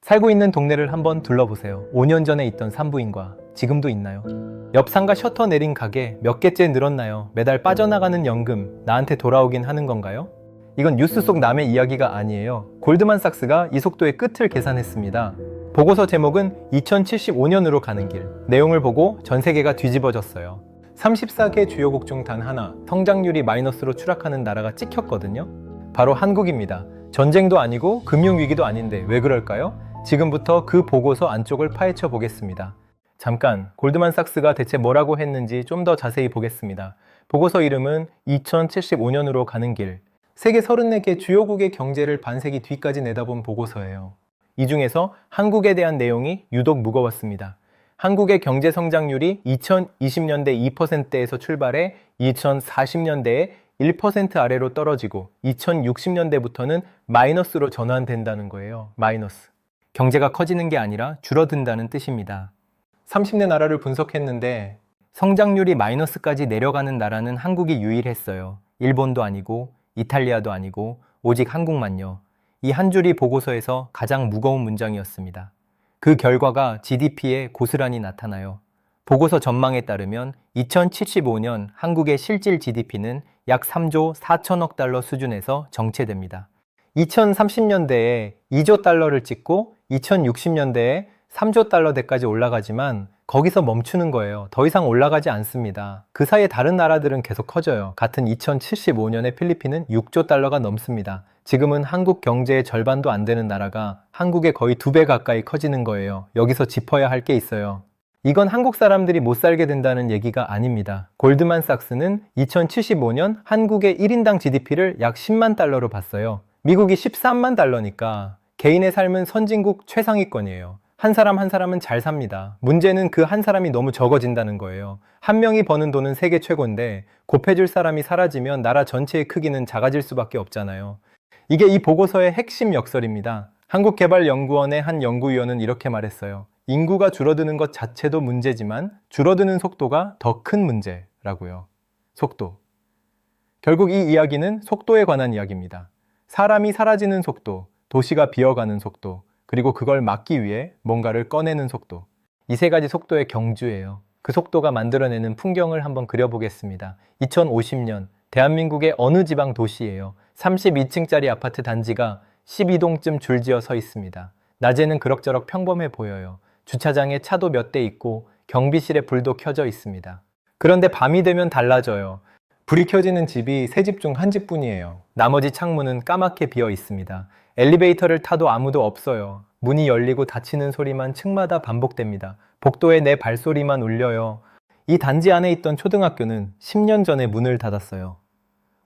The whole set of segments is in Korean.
살고 있는 동네를 한번 둘러보세요. 5년 전에 있던 산부인과 지금도 있나요? 옆 상가 셔터 내린 가게 몇 개째 늘었나요? 매달 빠져나가는 연금 나한테 돌아오긴 하는 건가요? 이건 뉴스 속 남의 이야기가 아니에요. 골드만삭스가 이 속도의 끝을 계산했습니다. 보고서 제목은 2075년으로 가는 길. 내용을 보고 전 세계가 뒤집어졌어요. 34개 주요국 중 단 하나, 성장률이 마이너스로 추락하는 나라가 찍혔거든요. 바로 한국입니다. 전쟁도 아니고 금융위기도 아닌데 왜 그럴까요? 지금부터 그 보고서 안쪽을 파헤쳐 보겠습니다. 잠깐, 골드만삭스가 대체 뭐라고 했는지 좀 더 자세히 보겠습니다. 보고서 이름은 2075년으로 가는 길. 세계 34개 주요국의 경제를 반세기 뒤까지 내다본 보고서예요. 이 중에서 한국에 대한 내용이 유독 무거웠습니다. 한국의 경제 성장률이 2020년대 2%에서 출발해 2040년대에 1% 아래로 떨어지고 2060년대부터는 마이너스로 전환된다는 거예요. 마이너스. 경제가 커지는 게 아니라 줄어든다는 뜻입니다. 30개 나라를 분석했는데 성장률이 마이너스까지 내려가는 나라는 한국이 유일했어요. 일본도 아니고 이탈리아도 아니고 오직 한국만요. 이 한 줄이 보고서에서 가장 무거운 문장이었습니다. 그 결과가 GDP에 고스란히 나타나요. 보고서 전망에 따르면 2075년 한국의 실질 GDP는 약 3조 4천억 달러 수준에서 정체됩니다. 2030년대에 2조 달러를 찍고 2060년대에 3조 달러대까지 올라가지만 거기서 멈추는 거예요. 더 이상 올라가지 않습니다. 그 사이에 다른 나라들은 계속 커져요. 같은 2075년에 필리핀은 6조 달러가 넘습니다. 지금은 한국 경제의 절반도 안 되는 나라가 한국의 거의 2배 가까이 커지는 거예요. 여기서 짚어야 할 게 있어요. 이건 한국 사람들이 못 살게 된다는 얘기가 아닙니다. 골드만삭스는 2075년 한국의 1인당 GDP를 약 10만 달러로 봤어요. 미국이 13만 달러니까 개인의 삶은 선진국 최상위권이에요. 한 사람 한 사람은 잘 삽니다. 문제는 그 한 사람이 너무 적어진다는 거예요. 한 명이 버는 돈은 세계 최고인데 곱해줄 사람이 사라지면 나라 전체의 크기는 작아질 수밖에 없잖아요. 이게 이 보고서의 핵심 역설입니다. 한국개발연구원의 한 연구위원은 이렇게 말했어요. 인구가 줄어드는 것 자체도 문제지만 줄어드는 속도가 더 큰 문제라고요. 속도. 결국 이 이야기는 속도에 관한 이야기입니다. 사람이 사라지는 속도, 도시가 비어가는 속도, 그리고 그걸 막기 위해 뭔가를 꺼내는 속도. 이 세 가지 속도의 경주예요. 그 속도가 만들어내는 풍경을 한번 그려보겠습니다. 2050년 대한민국의 어느 지방 도시예요. 32층짜리 아파트 단지가 12동쯤 줄지어 서 있습니다. 낮에는 그럭저럭 평범해 보여요. 주차장에 차도 몇 대 있고 경비실에 불도 켜져 있습니다. 그런데 밤이 되면 달라져요. 불이 켜지는 집이 세 집 중 한 집뿐이에요. 나머지 창문은 까맣게 비어 있습니다. 엘리베이터를 타도 아무도 없어요. 문이 열리고 닫히는 소리만 층마다 반복됩니다. 복도에 내 발소리만 울려요. 이 단지 안에 있던 초등학교는 10년 전에 문을 닫았어요.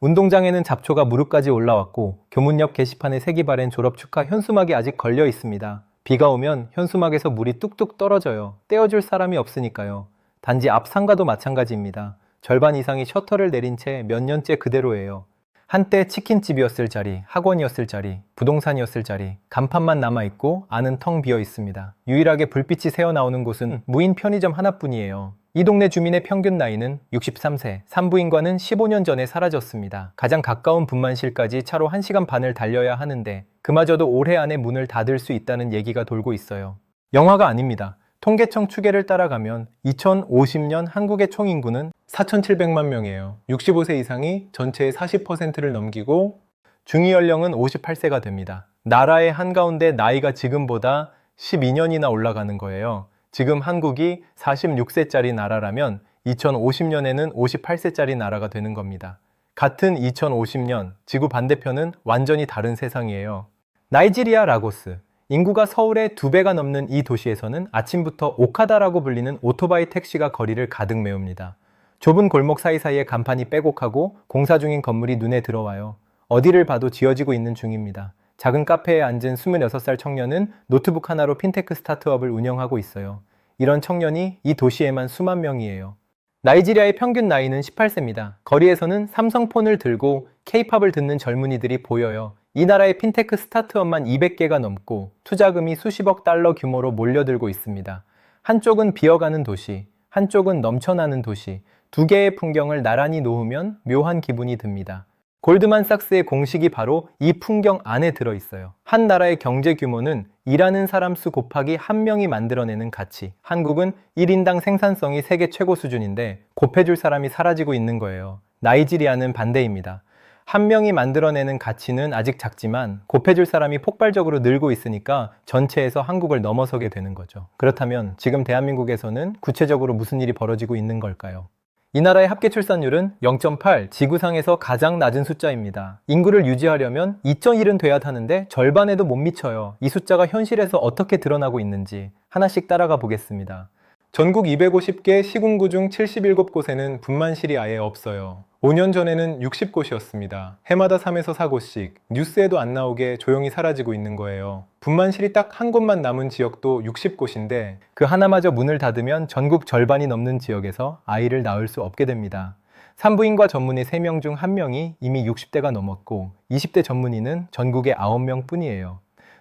운동장에는 잡초가 무릎까지 올라왔고 교문 옆 게시판에 색이 바랜 졸업 축하 현수막이 아직 걸려 있습니다. 비가 오면 현수막에서 물이 뚝뚝 떨어져요. 떼어줄 사람이 없으니까요. 단지 앞 상가도 마찬가지입니다. 절반 이상이 셔터를 내린 채 몇 년째 그대로예요. 한때 치킨집이었을 자리, 학원이었을 자리, 부동산이었을 자리, 간판만 남아있고 안은 텅 비어 있습니다. 유일하게 불빛이 새어나오는 곳은 무인 편의점 하나뿐이에요. 이 동네 주민의 평균 나이는 63세, 산부인과는 15년 전에 사라졌습니다. 가장 가까운 분만실까지 차로 1시간 반을 달려야 하는데 그마저도 올해 안에 문을 닫을 수 있다는 얘기가 돌고 있어요. 영화가 아닙니다. 통계청 추계를 따라가면 2050년 한국의 총인구는 4,700만 명이에요. 65세 이상이 전체의 40%를 넘기고 중위연령은 58세가 됩니다. 나라의 한가운데 나이가 지금보다 12년이나 올라가는 거예요. 지금 한국이 46세짜리 나라라면 2050년에는 58세짜리 나라가 되는 겁니다. 같은 2050년, 지구 반대편은 완전히 다른 세상이에요. 나이지리아 라고스. 인구가 서울의 2배가 넘는 이 도시에서는 아침부터 오카다라고 불리는 오토바이 택시가 거리를 가득 메웁니다. 좁은 골목 사이사이에 간판이 빼곡하고 공사 중인 건물이 눈에 들어와요. 어디를 봐도 지어지고 있는 중입니다. 작은 카페에 앉은 26살 청년은 노트북 하나로 핀테크 스타트업을 운영하고 있어요. 이런 청년이 이 도시에만 수만 명이에요. 나이지리아의 평균 나이는 18세입니다. 거리에서는 삼성폰을 들고 K-팝을 듣는 젊은이들이 보여요. 이 나라의 핀테크 스타트업만 200개가 넘고 투자금이 수십억 달러 규모로 몰려들고 있습니다. 한쪽은 비어가는 도시, 한쪽은 넘쳐나는 도시, 두 개의 풍경을 나란히 놓으면 묘한 기분이 듭니다. 골드만삭스의 공식이 바로 이 풍경 안에 들어있어요. 한 나라의 경제 규모는 일하는 사람 수 곱하기 한 명이 만들어내는 가치. 한국은 1인당 생산성이 세계 최고 수준인데 곱해줄 사람이 사라지고 있는 거예요. 나이지리아는 반대입니다. 한 명이 만들어내는 가치는 아직 작지만 곱해줄 사람이 폭발적으로 늘고 있으니까 전체에서 한국을 넘어서게 되는 거죠. 그렇다면 지금 대한민국에서는 구체적으로 무슨 일이 벌어지고 있는 걸까요? 이 나라의 합계 출산율은 0.8, 지구상에서 가장 낮은 숫자입니다. 인구를 유지하려면 2.1은 돼야 하는데 절반에도 못 미쳐요. 이 숫자가 현실에서 어떻게 드러나고 있는지 하나씩 따라가 보겠습니다. 전국 250개 시군구 중 77곳에는 분만실이 아예 없어요. 5년 전에는 60곳이었습니다. 해마다 3에서 4곳씩 뉴스에도 안 나오게 조용히 사라지고 있는 거예요. 분만실이 딱 한 곳만 남은 지역도 60곳인데 그 하나마저 문을 닫으면 전국 절반이 넘는 지역에서 아이를 낳을 수 없게 됩니다. 산부인과 전문의 3명 중 1명이 이미 60대가 넘었고 20대 전문의는 전국에 9명 뿐이에요.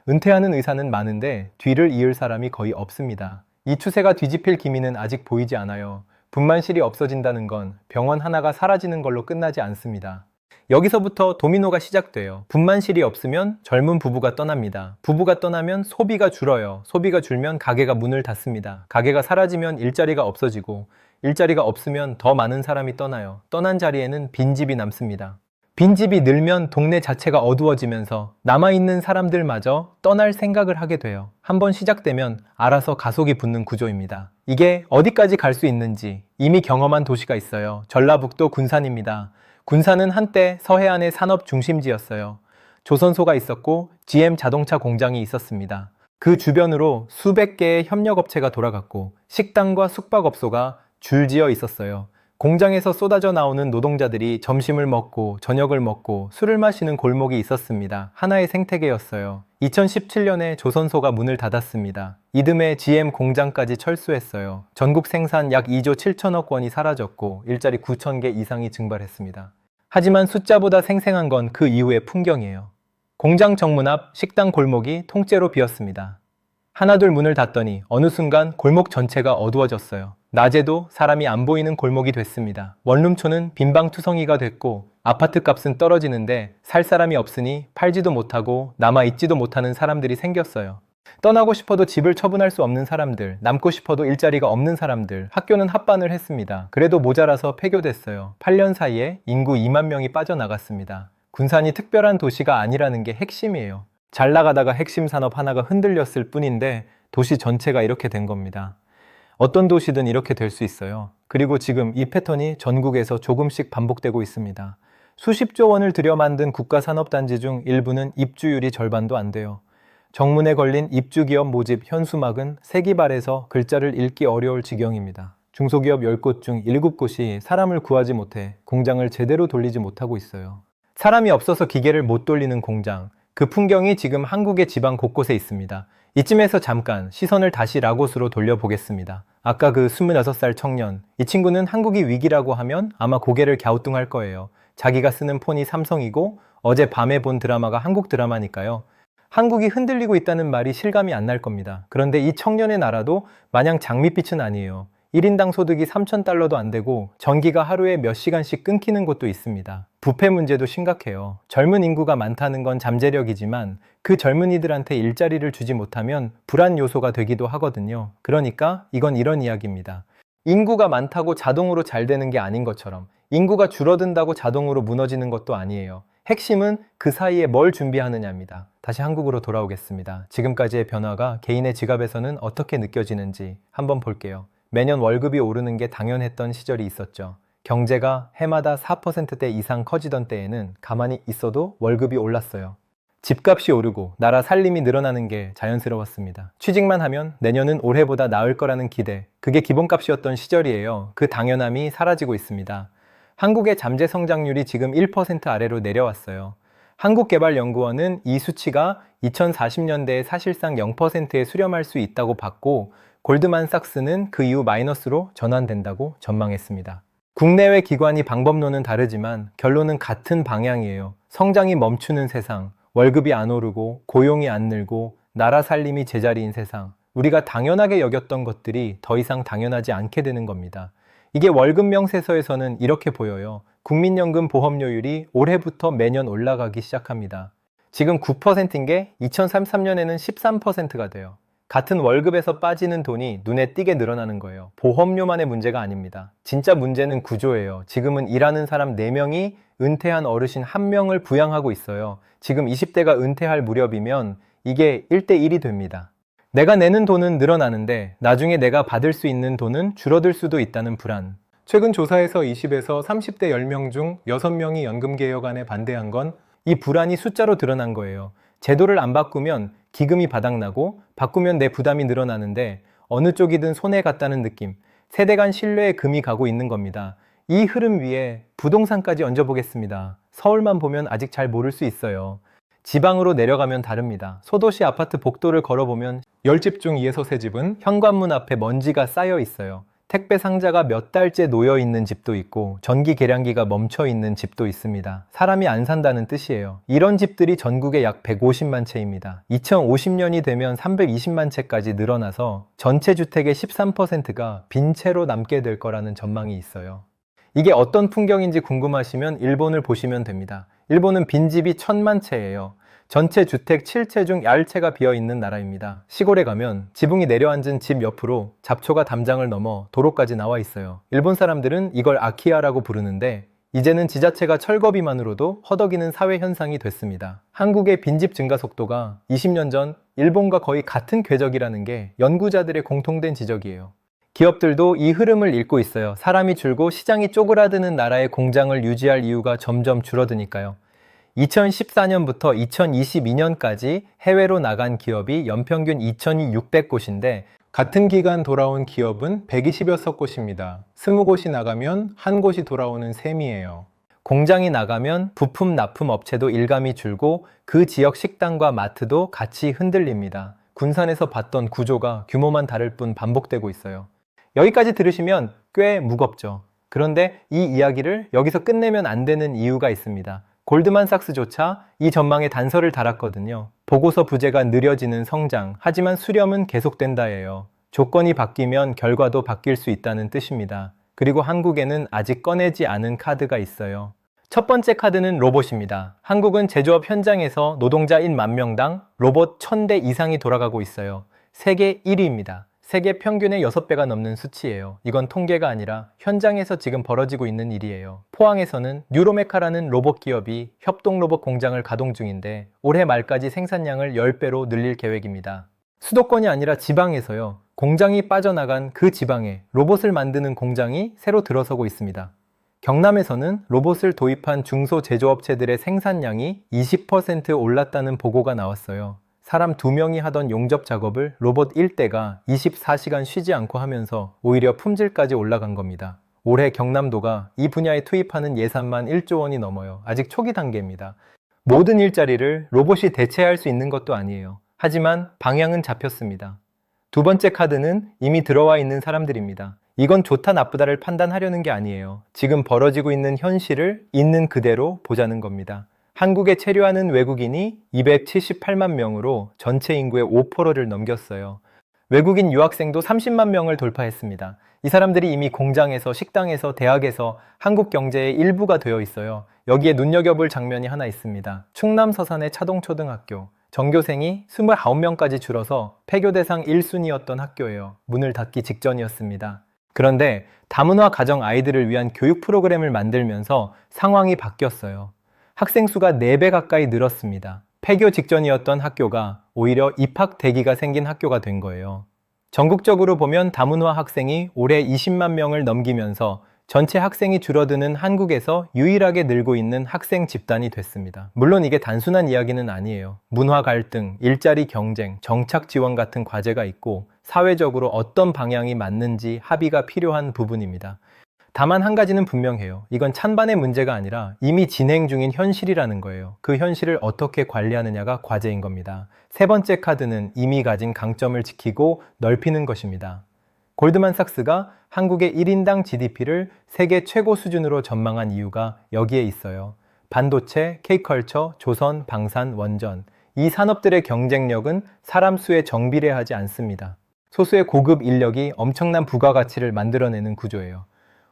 은퇴하는 의사는 많은데 뒤를 이을 사람이 거의 없습니다. 이 추세가 뒤집힐 기미는 아직 보이지 않아요. 분만실이 없어진다는 건 병원 하나가 사라지는 걸로 끝나지 않습니다. 여기서부터 도미노가 시작돼요. 분만실이 없으면 젊은 부부가 떠납니다. 부부가 떠나면 소비가 줄어요. 소비가 줄면 가게가 문을 닫습니다. 가게가 사라지면 일자리가 없어지고 일자리가 없으면 더 많은 사람이 떠나요. 떠난 자리에는 빈집이 남습니다. 빈집이 늘면 동네 자체가 어두워지면서 남아있는 사람들마저 떠날 생각을 하게 돼요. 한번 시작되면 알아서 가속이 붙는 구조입니다. 이게 어디까지 갈 수 있는지 이미 경험한 도시가 있어요. 전라북도 군산입니다. 군산은 한때 서해안의 산업 중심지였어요. 조선소가 있었고 GM 자동차 공장이 있었습니다. 그 주변으로 수백 개의 협력업체가 돌아갔고 식당과 숙박업소가 줄지어 있었어요. 공장에서 쏟아져 나오는 노동자들이 점심을 먹고 저녁을 먹고 술을 마시는 골목이 있었습니다. 하나의 생태계였어요. 2017년에 조선소가 문을 닫았습니다. 이듬해 GM 공장까지 철수했어요. 전국 생산 약 2조 7천억 원이 사라졌고 일자리 9천 개 이상이 증발했습니다. 하지만 숫자보다 생생한 건 그 이후의 풍경이에요. 공장 정문 앞 식당 골목이 통째로 비었습니다. 하나둘 문을 닫더니 어느 순간 골목 전체가 어두워졌어요. 낮에도 사람이 안 보이는 골목이 됐습니다. 원룸촌은 빈방투성이가 됐고 아파트 값은 떨어지는데 살 사람이 없으니 팔지도 못하고 남아있지도 못하는 사람들이 생겼어요. 떠나고 싶어도 집을 처분할 수 없는 사람들, 남고 싶어도 일자리가 없는 사람들, 학교는 합반을 했습니다. 그래도 모자라서 폐교됐어요. 8년 사이에 인구 2만 명이 빠져나갔습니다. 군산이 특별한 도시가 아니라는 게 핵심이에요. 잘 나가다가 핵심 산업 하나가 흔들렸을 뿐인데 도시 전체가 이렇게 된 겁니다. 어떤 도시든 이렇게 될 수 있어요. 그리고 지금 이 패턴이 전국에서 조금씩 반복되고 있습니다. 수십조 원을 들여 만든 국가산업단지 중 일부는 입주율이 절반도 안 돼요. 정문에 걸린 입주기업 모집 현수막은 세기발에서 글자를 읽기 어려울 지경입니다. 중소기업 10곳 중 7곳이 사람을 구하지 못해 공장을 제대로 돌리지 못하고 있어요. 사람이 없어서 기계를 못 돌리는 공장, 그 풍경이 지금 한국의 지방 곳곳에 있습니다. 이쯤에서 잠깐 시선을 다시 라고스로 돌려보겠습니다. 아까 그 26살 청년, 이 친구는 한국이 위기라고 하면 아마 고개를 갸우뚱할 거예요. 자기가 쓰는 폰이 삼성이고 어제 밤에 본 드라마가 한국 드라마니까요. 한국이 흔들리고 있다는 말이 실감이 안 날 겁니다. 그런데 이 청년의 나라도 마냥 장밋빛은 아니에요. 1인당 소득이 3,000달러도 안 되고 전기가 하루에 몇 시간씩 끊기는 곳도 있습니다. 부패 문제도 심각해요. 젊은 인구가 많다는 건 잠재력이지만 그 젊은이들한테 일자리를 주지 못하면 불안 요소가 되기도 하거든요. 그러니까 이건 이런 이야기입니다. 인구가 많다고 자동으로 잘 되는 게 아닌 것처럼 인구가 줄어든다고 자동으로 무너지는 것도 아니에요. 핵심은 그 사이에 뭘 준비하느냐입니다. 다시 한국으로 돌아오겠습니다. 지금까지의 변화가 개인의 지갑에서는 어떻게 느껴지는지 한번 볼게요. 매년 월급이 오르는 게 당연했던 시절이 있었죠. 경제가 해마다 4%대 이상 커지던 때에는 가만히 있어도 월급이 올랐어요. 집값이 오르고 나라 살림이 늘어나는 게 자연스러웠습니다. 취직만 하면 내년은 올해보다 나을 거라는 기대, 그게 기본값이었던 시절이에요. 그 당연함이 사라지고 있습니다. 한국의 잠재 성장률이 지금 1% 아래로 내려왔어요. 한국개발연구원은 이 수치가 2040년대에 사실상 0%에 수렴할 수 있다고 봤고 골드만삭스는 그 이후 마이너스로 전환된다고 전망했습니다. 국내외 기관이 방법론은 다르지만 결론은 같은 방향이에요. 성장이 멈추는 세상, 월급이 안 오르고 고용이 안 늘고 나라 살림이 제자리인 세상, 우리가 당연하게 여겼던 것들이 더 이상 당연하지 않게 되는 겁니다. 이게 월급 명세서에서는 이렇게 보여요. 국민연금 보험료율이 올해부터 매년 올라가기 시작합니다. 지금 9%인 게 2033년에는 13%가 돼요. 같은 월급에서 빠지는 돈이 눈에 띄게 늘어나는 거예요. 보험료만의 문제가 아닙니다. 진짜 문제는 구조예요. 지금은 일하는 사람 4명이 은퇴한 어르신 1명을 부양하고 있어요. 지금 20대가 은퇴할 무렵이면 이게 1대1이 됩니다. 내가 내는 돈은 늘어나는데 나중에 내가 받을 수 있는 돈은 줄어들 수도 있다는 불안. 최근 조사에서 20에서 30대 10명 중 6명이 연금개혁안에 반대한 건 이 불안이 숫자로 드러난 거예요. 제도를 안 바꾸면 기금이 바닥나고 바꾸면 내 부담이 늘어나는데 어느 쪽이든 손해 같다는 느낌. 세대 간 신뢰에 금이 가고 있는 겁니다. 이 흐름 위에 부동산까지 얹어보겠습니다. 서울만 보면 아직 잘 모를 수 있어요. 지방으로 내려가면 다릅니다. 소도시 아파트 복도를 걸어보면 10집 중 2에서 3집은 현관문 앞에 먼지가 쌓여 있어요. 택배 상자가 몇 달째 놓여 있는 집도 있고 전기 계량기가 멈춰 있는 집도 있습니다. 사람이 안 산다는 뜻이에요. 이런 집들이 전국에 약 150만 채입니다. 2050년이 되면 320만 채까지 늘어나서 전체 주택의 13%가 빈 채로 남게 될 거라는 전망이 있어요. 이게 어떤 풍경인지 궁금하시면 일본을 보시면 됩니다. 일본은 빈집이 1000만 채예요. 전체 주택 7채 중 10채가 비어있는 나라입니다. 시골에 가면 지붕이 내려앉은 집 옆으로 잡초가 담장을 넘어 도로까지 나와 있어요. 일본 사람들은 이걸 아키아라고 부르는데 이제는 지자체가 철거비만으로도 허덕이는 사회 현상이 됐습니다. 한국의 빈집 증가 속도가 20년 전 일본과 거의 같은 궤적이라는 게 연구자들의 공통된 지적이에요. 기업들도 이 흐름을 읽고 있어요. 사람이 줄고 시장이 쪼그라드는 나라의 공장을 유지할 이유가 점점 줄어드니까요. 2014년부터 2022년까지 해외로 나간 기업이 연평균 2,600곳인데 같은 기간 돌아온 기업은 120여섯 곳입니다. 20곳이 나가면 한 곳이 돌아오는 셈이에요. 공장이 나가면 부품 납품 업체도 일감이 줄고 그 지역 식당과 마트도 같이 흔들립니다. 군산에서 봤던 구조가 규모만 다를 뿐 반복되고 있어요. 여기까지 들으시면 꽤 무겁죠. 그런데 이 이야기를 여기서 끝내면 안 되는 이유가 있습니다. 골드만삭스조차 이 전망에 단서를 달았거든요. 보고서 부재가 느려지는 성장, 하지만 수렴은 계속된다예요. 조건이 바뀌면 결과도 바뀔 수 있다는 뜻입니다. 그리고 한국에는 아직 꺼내지 않은 카드가 있어요. 첫 번째 카드는 로봇입니다. 한국은 제조업 현장에서 노동자 1만 명당 로봇 1000대 이상이 돌아가고 있어요. 세계 1위입니다. 세계 평균의 6배가 넘는 수치예요. 이건 통계가 아니라 현장에서 지금 벌어지고 있는 일이에요. 포항에서는 뉴로메카라는 로봇 기업이 협동 로봇 공장을 가동 중인데 올해 말까지 생산량을 10배로 늘릴 계획입니다. 수도권이 아니라 지방에서요. 공장이 빠져나간 그 지방에 로봇을 만드는 공장이 새로 들어서고 있습니다. 경남에서는 로봇을 도입한 중소제조업체들의 생산량이 20% 올랐다는 보고가 나왔어요. 사람 2명이 하던 용접 작업을 로봇 1대가 24시간 쉬지 않고 하면서 오히려 품질까지 올라간 겁니다. 올해 경남도가 이 분야에 투입하는 예산만 1조 원이 넘어요. 아직 초기 단계입니다. 모든 일자리를 로봇이 대체할 수 있는 것도 아니에요. 하지만 방향은 잡혔습니다. 두 번째 카드는 이미 들어와 있는 사람들입니다. 이건 좋다 나쁘다를 판단하려는 게 아니에요. 지금 벌어지고 있는 현실을 있는 그대로 보자는 겁니다. 한국에 체류하는 외국인이 278만 명으로 전체 인구의 5%를 넘겼어요. 외국인 유학생도 30만 명을 돌파했습니다. 이 사람들이 이미 공장에서, 식당에서, 대학에서 한국 경제의 일부가 되어 있어요. 여기에 눈여겨볼 장면이 하나 있습니다. 충남 서산의 차동초등학교. 전교생이 29명까지 줄어서 폐교 대상 1순위였던 학교예요. 문을 닫기 직전이었습니다. 그런데 다문화 가정 아이들을 위한 교육 프로그램을 만들면서 상황이 바뀌었어요. 학생 수가 4배 가까이 늘었습니다. 폐교 직전이었던 학교가 오히려 입학 대기가 생긴 학교가 된 거예요. 전국적으로 보면 다문화 학생이 올해 20만 명을 넘기면서 전체 학생이 줄어드는 한국에서 유일하게 늘고 있는 학생 집단이 됐습니다. 물론 이게 단순한 이야기는 아니에요. 문화 갈등, 일자리 경쟁, 정착 지원 같은 과제가 있고 사회적으로 어떤 방향이 맞는지 합의가 필요한 부분입니다. 다만 한 가지는 분명해요. 이건 찬반의 문제가 아니라 이미 진행 중인 현실이라는 거예요. 그 현실을 어떻게 관리하느냐가 과제인 겁니다. 세 번째 카드는 이미 가진 강점을 지키고 넓히는 것입니다. 골드만삭스가 한국의 1인당 GDP를 세계 최고 수준으로 전망한 이유가 여기에 있어요. 반도체, K컬처, 조선, 방산, 원전. 이 산업들의 경쟁력은 사람 수에 정비례하지 않습니다. 소수의 고급 인력이 엄청난 부가가치를 만들어내는 구조예요.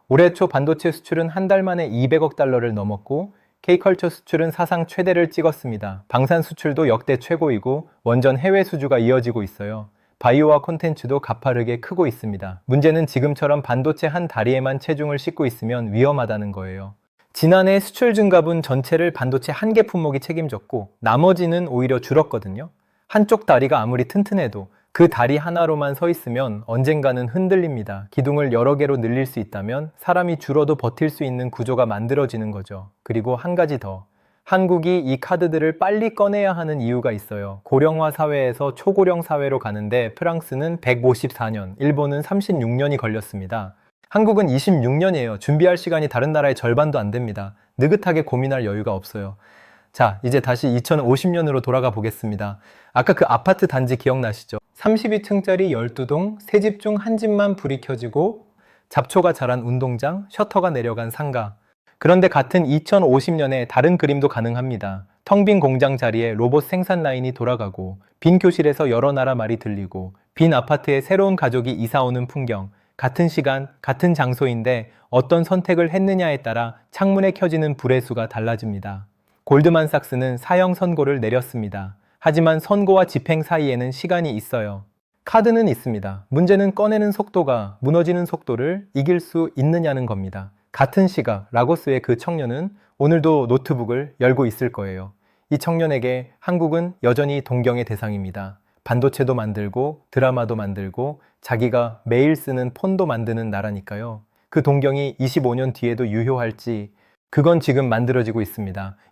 올해 초 반도체 수출은 한 달 만에 200억 달러를 넘었고 K컬처 수출은 사상 최대를 찍었습니다. 방산 수출도 역대 최고이고 원전 해외 수주가 이어지고 있어요. 바이오와 콘텐츠도 가파르게 크고 있습니다. 문제는 지금처럼 반도체 한 다리에만 체중을 싣고 있으면 위험하다는 거예요. 지난해 수출 증가분 전체를 반도체 한 개 품목이 책임졌고 나머지는 오히려 줄었거든요. 한쪽 다리가 아무리 튼튼해도 그 다리 하나로만 서 있으면 언젠가는 흔들립니다. 기둥을 여러 개로 늘릴 수 있다면 사람이 줄어도 버틸 수 있는 구조가 만들어지는 거죠. 그리고 한 가지 더. 한국이 이 카드들을 빨리 꺼내야 하는 이유가 있어요. 고령화 사회에서 초고령 사회로 가는데 프랑스는 154년, 일본은 36년이 걸렸습니다. 한국은 26년이에요. 준비할 시간이 다른 나라의 절반도 안 됩니다. 느긋하게 고민할 여유가 없어요. 자, 이제 다시 2050년으로 돌아가 보겠습니다. 아까 그 아파트 단지 기억나시죠? 32층짜리 12동, 세 집 중 한 집만 불이 켜지고 잡초가 자란 운동장, 셔터가 내려간 상가. 그런데 같은 2050년에 다른 그림도 가능합니다. 텅 빈 공장 자리에 로봇 생산 라인이 돌아가고 빈 교실에서 여러 나라 말이 들리고 빈 아파트에 새로운 가족이 이사 오는 풍경. 같은 시간, 같은 장소인데 어떤 선택을 했느냐에 따라 창문에 켜지는 불의 수가 달라집니다. 골드만삭스는 사형 선고를 내렸습니다. 하지만 선고와 집행 사이에는 시간이 있어요. 카드는 있습니다. 문제는 꺼내는 속도가 무너지는 속도를 이길 수 있느냐는 겁니다. 같은 시각, 라고스의 그 청년은 오늘도 노트북을 열고 있을 거예요. 이 청년에게 한국은 여전히 동경의 대상입니다. 반도체도 만들고 드라마도 만들고 자기가 매일 쓰는 폰도 만드는 나라니까요. 그 동경이 25년 뒤에도 유효할지 그건 지금 만들어지고 있습니다.